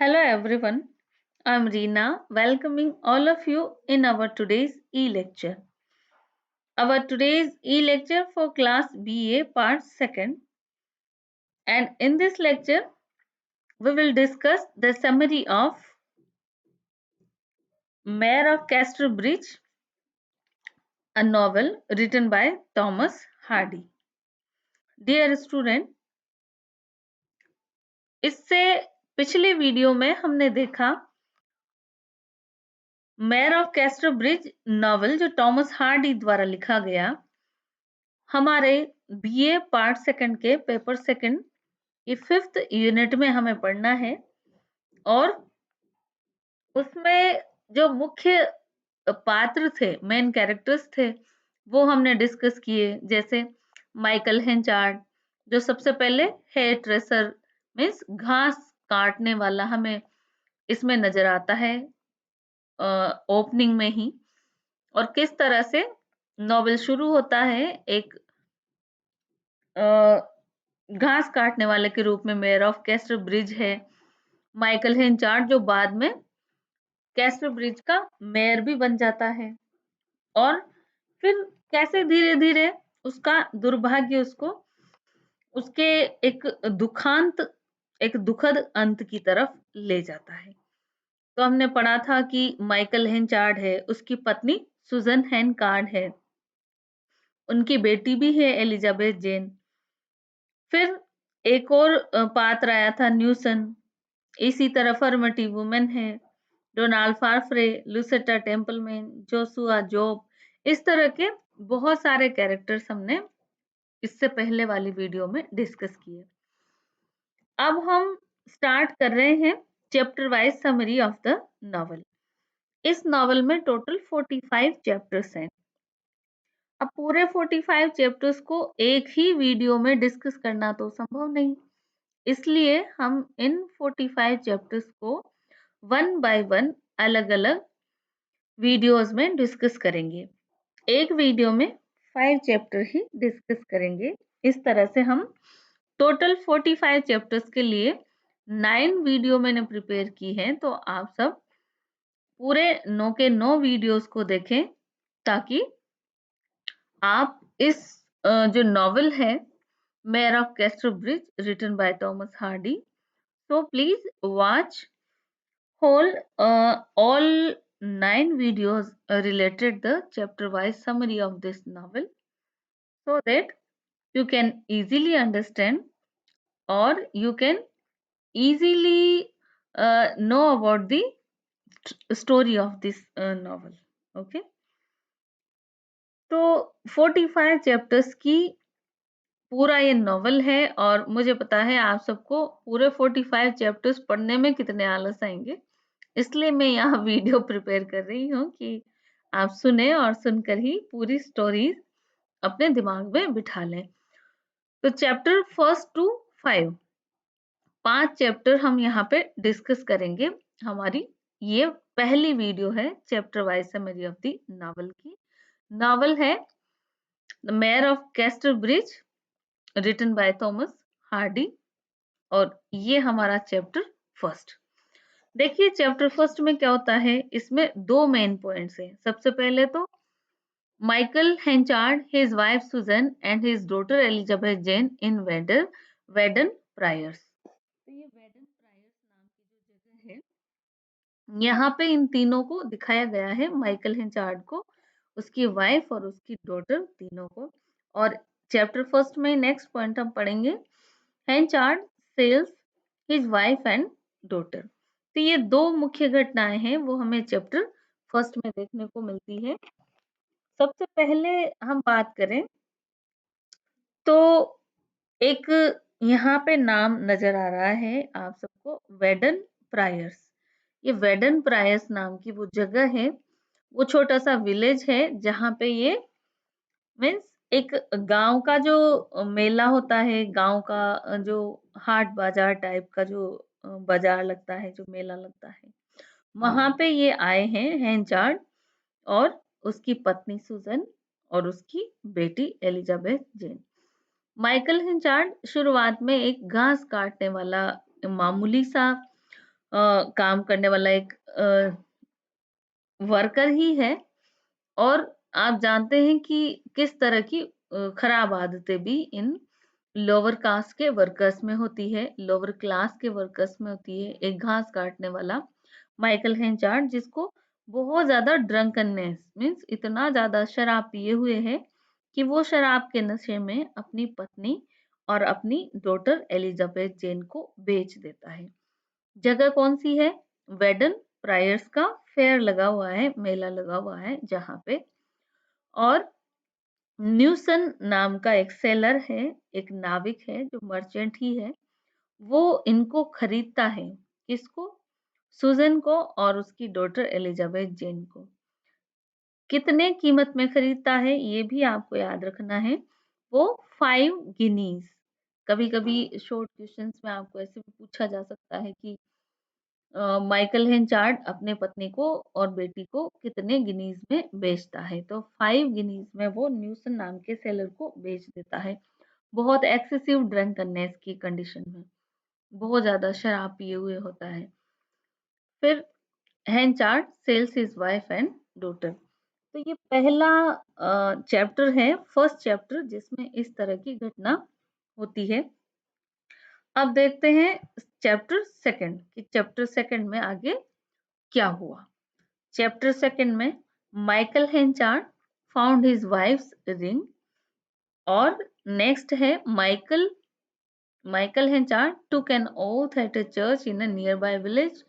Hello everyone, I'm Reena welcoming all of you in our today's e-lecture. Our today's e-lecture for class BA part 2nd, and in this lecture we will discuss the summary of Mayor of Casterbridge, a novel written by Thomas Hardy. Dear student, इससे पिछले video में हमने देखा mayor of Casterbridge novel जो Thomas Hardy द्वारा लिखा गया हमारे बीए पार्ट सेकंड के पेपर सेकंड की 5th यूनिट में हमें पढ़ना है और उसमें जो मुख्य पात्र थे, मेन कैरेक्टर्स थे, वो हमने डिस्कस किए। जैसे माइकल हेंचार्ड जो सबसे पहले हेयर ट्रेसर मीन्स घास काटने वाला हमें इसमें नजर आता है ओपनिंग में ही, और किस तरह से नॉवेल शुरू होता है एक घास काटने वाले के रूप में मेयर ऑफ कैस्टर ब्रिज है। माइकल हेंचार्ड जो बाद में कैस्टर ब्रिज का मेयर भी बन जाता है, और फिर कैसे धीरे धीरे उसका दुर्भाग्य उसको उसके एक एक दुखद अंत की तरफ ले जाता है। तो हमने पढ़ा था कि माइकल हेंचार्ड है, उसकी पत्नी सुजन हेनकार्ड है, उनकी बेटी भी है एलिजाबेथ जेन। फिर एक और पात्र आया था न्यूसन, इसी तरह फॉर्मेटिव वुमेन है, डोनाल्ड फार्फ्रे, लुसेटा टेम्पलमैन, जोसुआ जॉब, इस तरह के बहुत सारे कैरेक्टर्स हमने इससे पहले वाली वीडियो में डिस्कस किए। अब हम स्टार्ट कर रहे हैं chapter wise summary of the novel. इस नॉवल में टोटल 45 चैप्टर्स हैं। अब पूरे 45 चैप्टर्स को एक ही वीडियो में डिस्कस करना तो संभव नहीं, इसलिए हम इन 45 चैप्टर्स को वन बाय वन अलग-अलग वीडियोस में डिस्कस करेंगे। एक वीडियो में 5 चैप्टर ही डिस्कस करेंगे। इस तरह से हम टोटल 45 चैप्टर्स के लिए 9 वीडियो मैंने प्रिपेयर की हैं, तो आप सब पूरे 9 के 9 वीडियोस को देखें ताकि आप इस जो नॉवल है Mayor of Casterbridge written by Thomas Hardy, so please watch whole all 9 videos related the chapter wise summary of this novel, so that you can easily understand or you can easily know about the story of this novel. Okay, तो 45 chapters की पूरा ये novel है, और मुझे पता है आप सबको पूरे 45 चैप्टर्स पढ़ने में कितने आलस आएंगे, इसलिए मैं यहाँ वीडियो प्रिपेयर कर रही हूँ कि आप सुने और सुनकर ही पूरी स्टोरी अपने दिमाग में बिठा लें। तो चैप्टर फर्स्ट टू 5 चैप्टर हम यहाँ पे डिस्कस करेंगे। हमारी ये पहली वीडियो है chapter wise summary of the novel की। नॉवल है the mayor of Casterbridge written by Thomas Hardy, और ये हमारा चैप्टर फर्स्ट। देखिए चैप्टर फर्स्ट में क्या होता है, इसमें 2 मेन पॉइंट्स हैं। सबसे पहले तो Michael Henchard, his wife Susan and his daughter Elizabeth Jane in Weydon Priors. तो ये वेडन प्रायर्स नाम की जो जगह है, यहाँ पे इन तीनों को दिखाया गया है, माइकल हेंचार्ड को, उसकी वाइफ और उसकी डॉटर, तीनों को। और चैप्टर फर्स्ट में नेक्स्ट पॉइंट हम पढ़ेंगे, Henchard sells his wife and daughter. तो ये 2 मुख्य घटनाएं हैं, वो हमें चैप्टर फर्स्ट में देखने को मिलती है। सबसे पहले हम बात करें तो एक यहाँ पे नाम नजर आ रहा है आप सबको, वेडन प्रायर्स। ये वेडन प्रायर्स नाम की वो जगह है, वो छोटा सा विलेज है जहाँ पे ये मीन्स एक गांव का जो मेला होता है, गांव का जो हाट बाजार टाइप का जो बाजार लगता है, जो मेला लगता है, वहां पे ये आए हैं हेंचार्ड और उसकी पत्नी सुजन और उसकी बेटी एलिजाबेथ जेन। माइकल हिंचार्ड शुरुआत में एक घास काटने वाला मामूली सा काम करने वाला एक वर्कर ही है। और आप जानते हैं कि किस तरह की खराब आदतें भी इन लोअर कास्ट के वर्कर्स में होती है, लोअर क्लास के वर्कर्स में होती है। एक घास काटने वाला माइकल हेंचार्ड, जिसको बहुत ज़्यादा ड्रंकननेस मीन्स इतना ज़्यादा शराब पिए हुए है कि वो शराब के नशे में अपनी पत्नी और अपनी डॉटर एलिजाबेथ जेन को बेच देता है। जगह कौन सी है? वेडन प्रायर्स का फेयर लगा हुआ है, मेला लगा हुआ है जहाँ पे। और न्यूसन नाम का एक सेलर है, एक नाविक है जो मर्चेंट ही है, वो इनको खरीदता है। किसको? सुजन को और उसकी डॉटर एलिजाबेथ जेन को। कितने कीमत में खरीदता है ये भी आपको याद रखना है। वो 5 गिनीज। कभी कभी शॉर्ट क्वेश्चंस में आपको ऐसे भी पूछा जा सकता है कि माइकल हेंचार्ड अपने पत्नी को और बेटी को कितने गिनीज में बेचता है, तो 5 गिनीज में वो न्यूसन नाम के सेलर को बेच देता है। बहुत एक्सेसिव ड्रंकनेस की कंडीशन में, बहुत ज्यादा शराब पिए हुए होता है। फिर Henchard sells his wife and daughter. तो ये पहला चैप्टर है, फर्स्ट चैप्टर, जिसमें इस तरह की घटना होती है। अब देखते हैं चैप्टर सेकंड कि चैप्टर सेकंड में आगे क्या हुआ। चैप्टर सेकंड में Michael Henchard found his wife's ring. और नेक्स्ट है Michael Henchard took an oath at a church in a nearby village.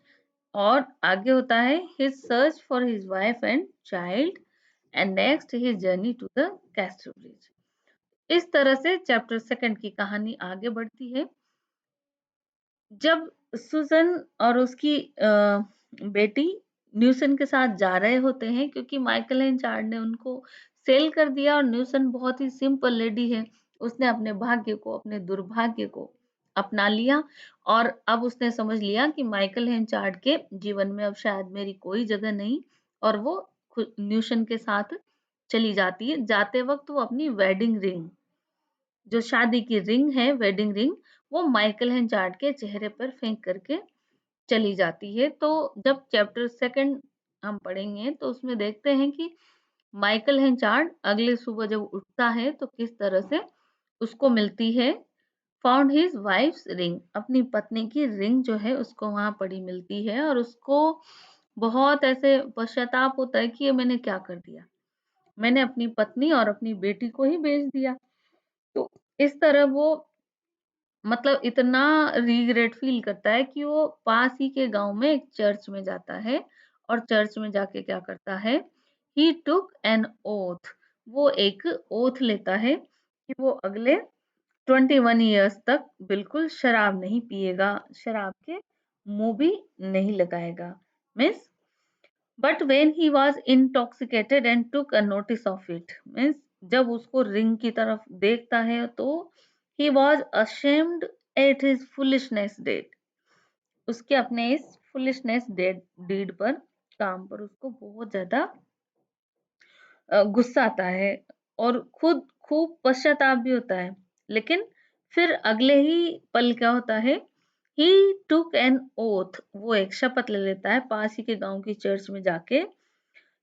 और आगे होता है his search for his wife and child. And next his journey to the Casterbridge. इस तरह से chapter second की कहानी आगे बढ़ती है। जब सुजन और उसकी बेटी न्यूसन के साथ जा रहे होते हैं, क्योंकि माइकल हेंचार्ड ने उनको सेल कर दिया और न्यूसन बहुत ही सिंपल लेडी है, उसने अपने भाग्य को, अपने दुर्भाग्य को अपना लिया। और अब उसने समझ लिया कि माइकल हेंचार्ड के जीवन में अब शायद मेरी कोई जगह नहीं, और वो न्यूसन के साथ चली जाती है। जाते वक्त वो अपनी वेडिंग रिंग, जो शादी की रिंग है, वेडिंग रिंग, वो माइकल हेंचार्ड के चेहरे पर फेंक करके चली जाती है। तो जब चैप्टर सेकंड हम पढ़ेंगे तो उसमें देखते हैं कि माइकल हेंचार्ड अगले सुबह जब उठता है तो किस तरह से उसको मिलती है फाउंड हिज वाइफ्स रिंग, अपनी पत्नी की रिंग जो है उसको वहां पड़ी मिलती है। और उसको बहुत ऐसे पश्चाताप होता है कि ये मैंने क्या कर दिया, मैंने अपनी पत्नी और अपनी बेटी को ही बेच दिया। तो इस तरह वो मतलब इतना रिग्रेट फील करता है कि वो पास ही के गांव में एक चर्च में जाता है। और चर्च में जाके क्या करता है? ही टुक एन ओथ। वो एक ओथ लेता है कि वो अगले 21 ईयर्स तक बिल्कुल शराब नहीं पिएगा, शराब के मुंह भी नहीं लगाएगा। Miss but when he was intoxicated and took a notice of it, means जब उसको रिंग की तरफ देखता है तो he was ashamed at his foolishness dead. उसके अपने इस फुलिशनेस डेड डीड पर, काम पर उसको बहुत ज्यादा गुस्सा आता है और खुद खूब पश्चाताप भी होता है। लेकिन फिर अगले ही पल क्या होता है? ही टुक एन ओथ, वो एक शपथ ले लेता है पास ही के गांव की चर्च में जाके।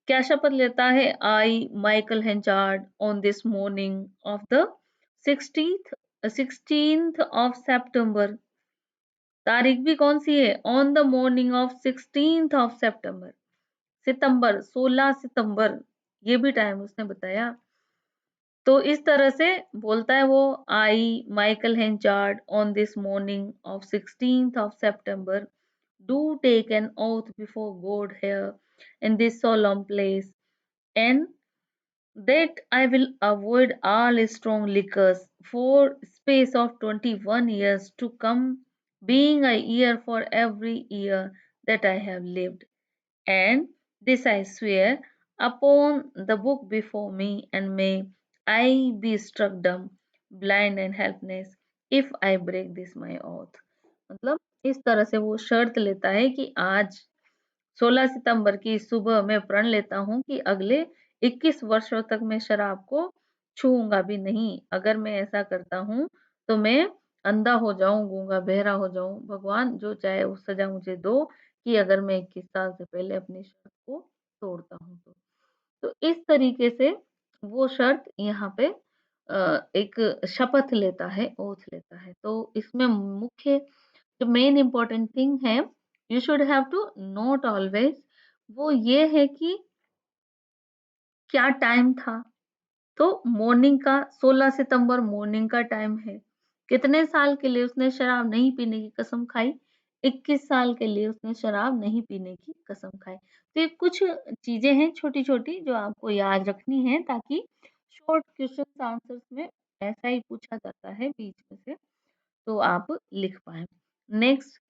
क्या शपथ लेता है? I Michael Henchard on this morning of the 16th of September. तारीख भी कौन सी है? On the morning of 16th of September, 16 सितंबर, ये भी टाइम उसने बताया। तो इस तरह से बोलता है वो, I Michael Henchard on this morning of 16th of September do take an oath before God here in this solemn place, and that I will avoid all strong liquors for space of 21 years to come, being a year for every year that I have lived. And this I swear upon the book before me, and may I be struck dumb, blind and helpless if I break this my oath. मतलब इस तरह से वो शर्त लेता है कि आज 16 सितंबर की सुबह मैं प्रण लेता हूँ कि अगले 21 वर्षों तक मैं शराब को छूऊंगा भी नहीं। अगर मैं ऐसा करता हूँ तो मैं अंधा हो जाऊँ, गूंगा बहरा हो जाऊँ, भगवान जो चाहे वो सज़ा मुझे दो कि अगर मैं 21 साल से पहले अपनी शर्त को तोड़ता हूँ तो। तो इस तरीके से वो शर्त यहाँ पे एक शपथ लेता है, ओथ लेता है। तो इसमें मुख्य जो मेन इम्पोर्टेंट थिंग है, you should have to note always, वो ये है कि क्या टाइम था? तो मॉर्निंग का 16 सितंबर मॉर्निंग का टाइम है। कितने साल के लिए उसने शराब नहीं पीने की कसम खाई? 21 साल के लिए उसने शराब नहीं पीने की कसम खाई। तो ये कुछ चीज़ें हैं छोटी-छोटी जो आपको याद रखनी है ताकि शॉर्ट क्वेश्चन्स आंसर्स में ऐसा ही पूछा जाता है बीच में से, तो आप लिख पाएँ। Next,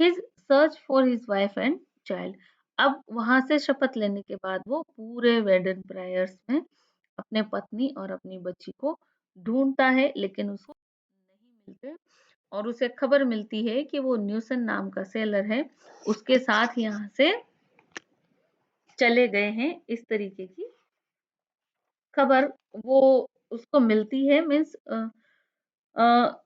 his search for his wife and child. अब वहाँ से शपथ लेने के बाद वो पूरे वेडिंग प्रेयर्स में अपने पत्नी और अपनी बच्ची को ढूँढता है, लेकिन उसको नहीं मिलते और उसे खबर मिलती है कि वो न्यूसन नाम का सेलर है, उसके साथ यहाँ से चले गए हैं। इस तरीके की खबर वो उसको मिलती है, मीन्स अ,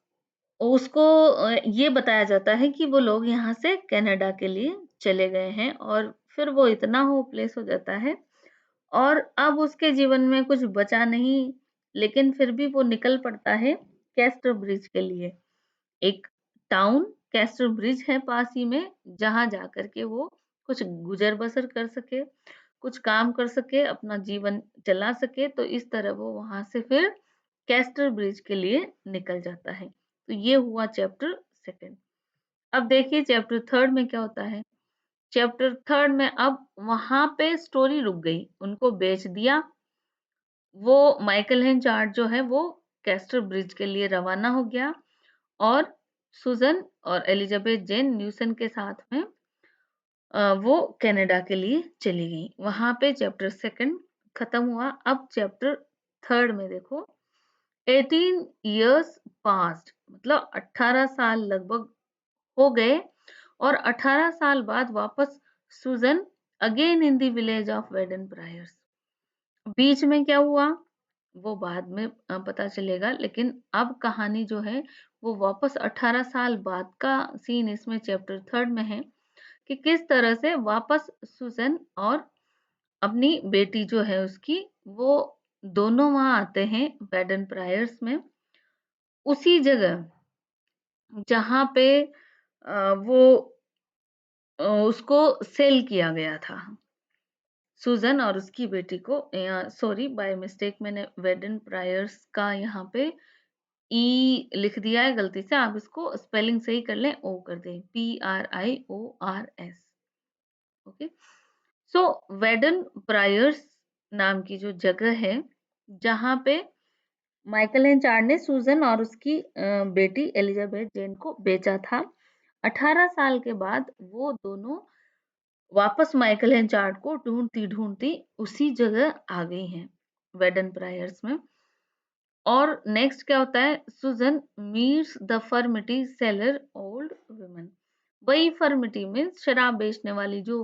उसको ये बताया जाता है कि वो लोग यहाँ से कनाडा के लिए चले गए हैं और फिर वो इतना होपलेस हो जाता है और अब उसके जीवन में कुछ बचा नहीं, लेकिन फिर भी वो निकल पड़ता है कैस्टर ब्रिज के लिए। एक टाउन कैस्टर ब्रिज है पास ही में, जहाँ जाकर के वो कुछ गुज़र-बसर कर सके, कुछ काम कर सके, अपना जीवन चला सके, तो इस तरह वो वहाँ से फिर कैस्टर ब्रिज के लिए निकल जाता है। तो ये हुआ चैप्टर 2। अब देखिए चैप्टर 3 में क्या होता है? चैप्टर 3 में अब वहाँ पे स्टोरी रुक गई, उनको बेच दिया। वो माइकल हेनचार्ट जो है वो कैस्टर ब्रिज के लिए रवाना हो गया और सुज़न और एलिज़ाबेथ जेन न्यूसन के साथ में वो कनाडा के लिए चली गईं। वहाँ पे चैप्टर 2 खत्म हुआ। अब चैप्टर 3 में देखो, 18 इयर्स पास्ड, मतलब 18 साल लगभग हो गए और 18 साल बाद वापस Susan again in the village of Weydon Priors. बीच में क्या हुआ? वो बाद में पता चलेगा, लेकिन अब कहानी जो है वो वापस 18 साल बाद का सीन इसमें चैप्टर 3 में है कि किस तरह से वापस सुज़न और अपनी बेटी जो है उसकी, वो दोनों वहाँ आते हैं वेडन प्रायर्स में, उसी जगह जहाँ पे वो उसको सेल किया गया था। सुज़न और उसकी बेटी को, सॉरी बाय मिस्टेक मैंने वेडन प्रायर्स का यहाँ पे ई लिख दिया है गलती से, आप इसको स्पेलिंग सही कर लें, ओ कर दें, PRIORS। ओके। सो वेडन प्रायर्स नाम की जो जगह है, जहाँ पे माइकल एंड चार्ड ने सुज़न और उसकी बेटी एलिजाबेथ जेन को बेचा था। 18 साल के बाद वो दोनों वापस माइकल एंड चार्ड को ढूँढती-ढूँढती उसी जगह आ गई हैं, वेडन प्रायर्स में। और नेक्स्ट क्या होता है, Susan meets the furmity seller old woman. वही फर्मिटी मीन्स शराब बेचने वाली जो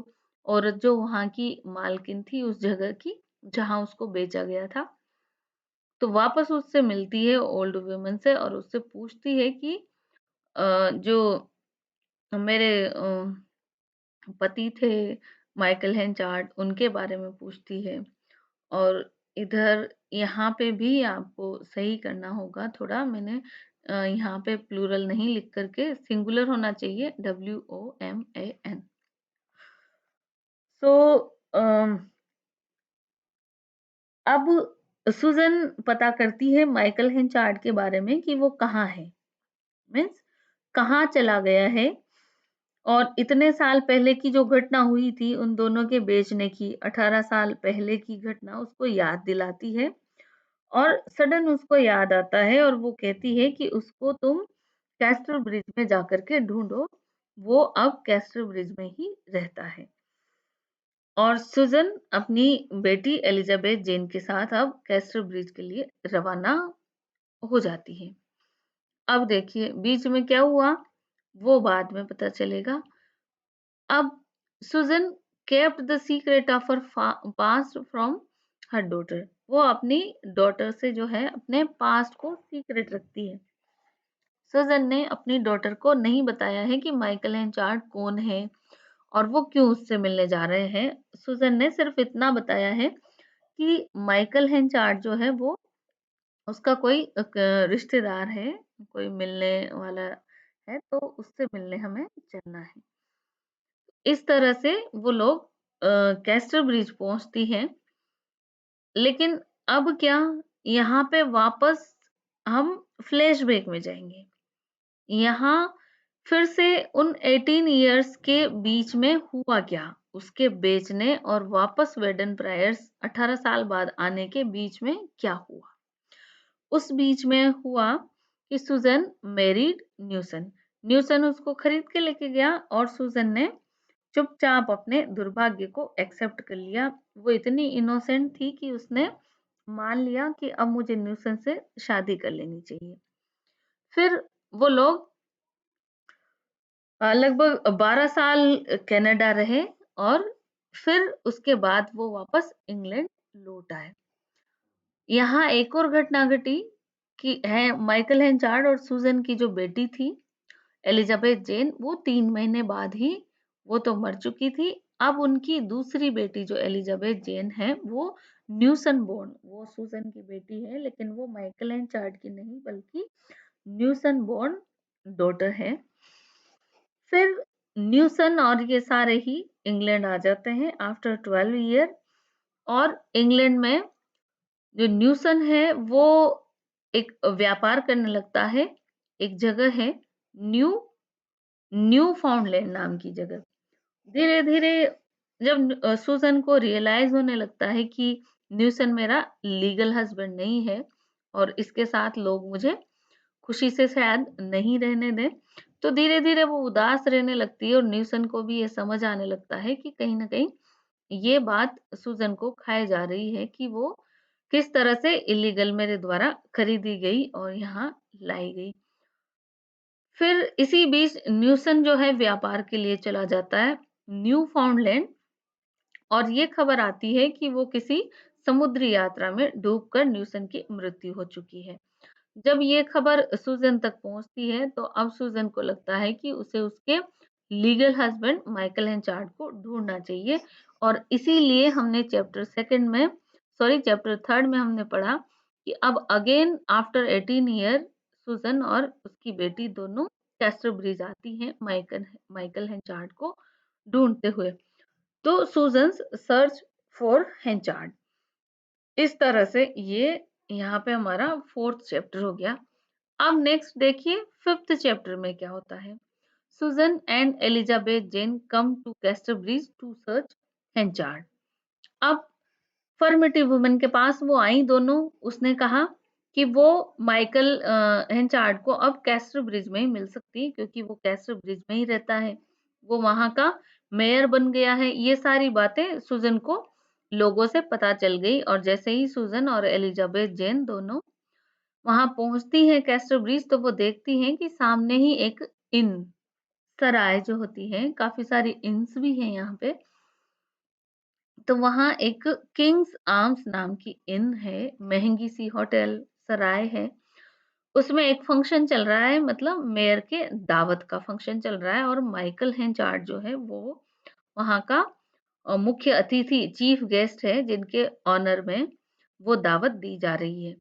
औरत जो वहाँ की मालकिन थी उस जगह की, जहाँ उसको बेचा गया था। तो वापस उससे मिलती है ओल्ड वुमन से और उससे पूछती है कि जो मेरे पति थे माइकल हेनचार्ड, उनके बारे में पूछती है। और इधर यहाँ पे भी आपको सही करना होगा थोड़ा, मैंने यहाँ पे प्लूरल नहीं लिख करके सिंगुलर होना चाहिए, WOMAN। सो अब सुज़न पता करती है माइकल हेनचार्ड के बारे में कि वो कहाँ है, मीन्स कहाँ चला गया है। और इतने साल पहले की जो घटना हुई थी उन दोनों के बेचने की, 18 साल पहले की घटना उसको याद दिलाती है और सडन उसको याद आता है और वो कहती है कि उसको तुम कैस्टर ब्रिज में जाकर के ढूंढो, वो अब कैस्टर ब्रिज में ही रहता है। और सुजन अपनी बेटी एलिजाबेथ जेन के साथ अब कैस्टर ब्रिज के लिए रवाना हो जाती है। अब देखिए बीच में क्या हुआ, वो बाद में पता चलेगा। अब Susan kept the secret of her past from her daughter. वो अपनी डॉटर से जो है अपने पास्ट को सीक्रेट रखती है। सुज़न ने अपनी डॉटर को नहीं बताया है कि माइकल हेंचार्ड कौन है और वो क्यों उससे मिलने जा रहे हैं। सुज़न ने सिर्फ इतना बताया है कि माइकल हेंचार्ड जो है वो उसका कोई रिश्तेदार है, कोई मिलने वाला है, तो उससे मिलने हमें चलना है। इस तरह से वो लोग कैस्टर ब्रिज पहुँचती हैं। लेकिन अब क्या, यहाँ पे वापस हम फ्लैशबैक में जाएँगे। यहाँ फिर से उन 18 इयर्स के बीच में हुआ क्या? उसके बेचने और वापस वेडन प्रायर्स 18 साल बाद आने के बीच में क्या हुआ? उस बीच में हुआ कि सुज़न मैरिड न्यूसन। न्यूसन उसको खरीद के लेके गया और सुज़न ने चुपचाप अपने दुर्भाग्य को एक्सेप्ट कर लिया। वो इतनी इनोसेंट थी कि उसने मान लिया कि अब मुझे न्यूसन से शादी कर लेनी चाहिए। फिर वो लोग लगभग 12 साल कनाडा रहे और फिर उसके बाद वो वापस इंग्लैंड लौट आए। यहाँ एक और घटना घटी कि है माइकल हेंचार्ड और सूज़न की जो बेटी थी, एलिज़ाबेथ जेन, वो 3 महीने बाद ही वो तो मर चुकी थी। अब उनकी दूसरी बेटी जो एलिज़ाबेथ जेन है, वो न्यूसन बोर्न, वो सूज़न की बेटी है, लेकिन वो माइकल हेंचार्ड की नहीं बल्कि न्यूसन बोर्न डॉटर है। फिर न्यूसन और ये सारे ही इंग्लैंड आ जाते हैं आफ्टर 12 ईयर और इंग्लैंड में जो न्यूसन है वो एक व्यापार करने लगता है। एक जगह है न्यू न्यू फाउंडलैंड नाम की जगह। धीरे-धीरे जब सूज़न को रियलाइज़ होने लगता है कि न्यूसन मेरा लीगल हस्बैंड नहीं है और इसके साथ लोग मुझे खुशी से शायद नहीं रहने दें, तो धीरे-धीरे वो उदास रहने लगती है और न्यूसन को भी ये समझ आने लगता है कि कहीं न कहीं ये बात सूज़न को खाए जा रही है कि वो किस तरह से इल्लीगल मेरे द्वारा खरीदी गई और यहाँ लाई गई। फिर इसी बीच न्यूसन जो है व्यापार के लिए चला जाता है न्यू फाउंडलैंड और ये खबर आती है कि वो किसी समुद्री यात्रा में डूबकर न्यूसन की मृत्यु हो चुकी है। जब ये खबर सूज़न तक पहुँचती है, तो अब सूज़न को लगता है कि उसे उसके लीगल हस्बैंड माइकल हेंचार्ड को ढूँढना चाहिए और इसीलिए हमने चैप्टर 3 में हमने पढ़ा कि अब अगेन आफ्टर 18 ईयर सूज़न और उसकी बेटी दोनों कैस्टर ब्रिज आती हैं माइकल हेंचार्ड को ढूँढते हुए। तो सूज़न्स सर्च फॉर हेंचार्ड। इस तरह से ये यहाँ पे हमारा 4th चैप्टर हो गया। अब नेक्स्ट देखिए 5th चैप्टर में क्या होता है। Susan and Elizabeth Jane come to Casterbridge to search Henchard. अब फर्मेटिव वुमन के पास वो आई दोनों। उसने कहा कि वो माइकल हेंचार्ड को अब कैस्टर ब्रिज में ही मिल सकती है क्योंकि वो कैस्टर ब्रिज में ही रहता है। वो वहां का मेयर बन गया है। ये सारी बातें सुजन को लोगों से पता चल गई और जैसे ही सुजन और एलिजाबेथ जेन दोनों वहां पहुंचती हैं कैस्टर ब्रिज तो वो देखती हैं कि सामने ही एक इन सराय जो होती है, काफी सारी इन्स भी हैं यहाँ पे। तो वहाँ एक किंग्स आर्म्स नाम की इन है, महंगी सी होटल सराय है। उसमें एक फंक्शन चल रहा है, मतलब मेयर के दावत का फंक्शन चल रहा है और माइकल हेंचार्ड जो है वो वहाँ का मुख्य अतिथि चीफ गेस्ट है जिनके ऑनर में वो दावत दी जा रही है।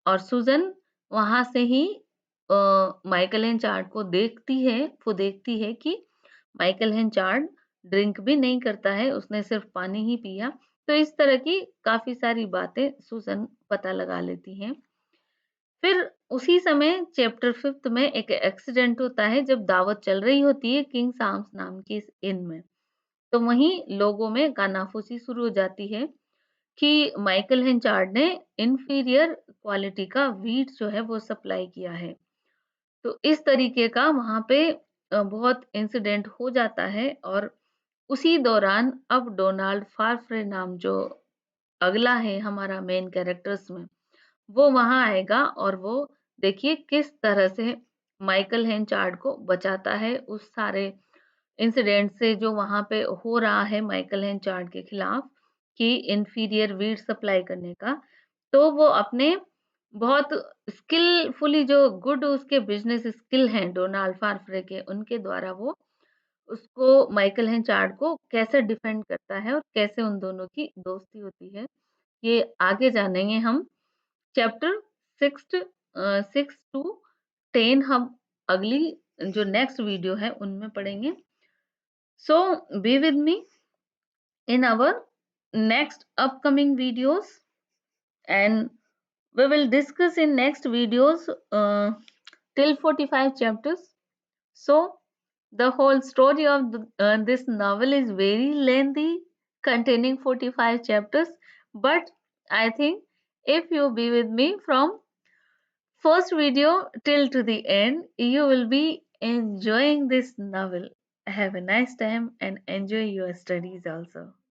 और सुजन वहां से ही माइकल हेंचार्ड को देखती है। वो देखती है कि माइकल हेंचार्ड ड्रिंक भी नहीं करता है, उसने सिर्फ पानी ही पिया। तो इस तरह की काफी सारी बातें सुजन पता लगा लेती हैं। फिर उसी समय चैप्टर 5th में एक एक्सीडेंट होता है जब दावत चल रही होती है किंग्स आर्म्स नाम की इस इन में। तो वहीं लोगों में कानाफूसी शुरू हो जाती है कि माइकल हेंचार्ड ने इंफीरियर क्वालिटी का वीट जो है वो सप्लाई किया है। तो इस तरीके का वहाँ पे बहुत इंसिडेंट हो जाता है और उसी दौरान अब डोनाल्ड फारफ्रे नाम जो अगला है हमारा मेन कैरेक्टर्स में, वो वहाँ आएगा और वो देखिए किस तरह से माइकल हेंचार्ड को बचाता है उस सारे इंसिडेंट से जो वहाँ पे हो रहा है माइकल हेंचार्ड के खिलाफ कि इंफीरियर वीट सप्लाई करने का। तो वो अपने बहुत स्किलफुली जो गुड उसके बिज़नेस स्किल हैं डोनाल्ड फार्फरे के, उनके द्वारा वो उसको माइकल हेंचार्ड को कैसे डिफेंड करता है और कैसे उन दोनों की दोस्ती होती है, ये आगे जानेंगे हम। चैप्टर 6 टू 10 हम अगली जो नेक्स्ट वीडियो है उनमें पढ़ेंगे। So be with me in our next upcoming videos, and we will discuss in next videos till 45 chapters. So the whole story of this novel is very lengthy, containing 45 chapters, but I think if you be with me from first video till to the end, you will be enjoying this novel. Have a nice time and enjoy your studies also.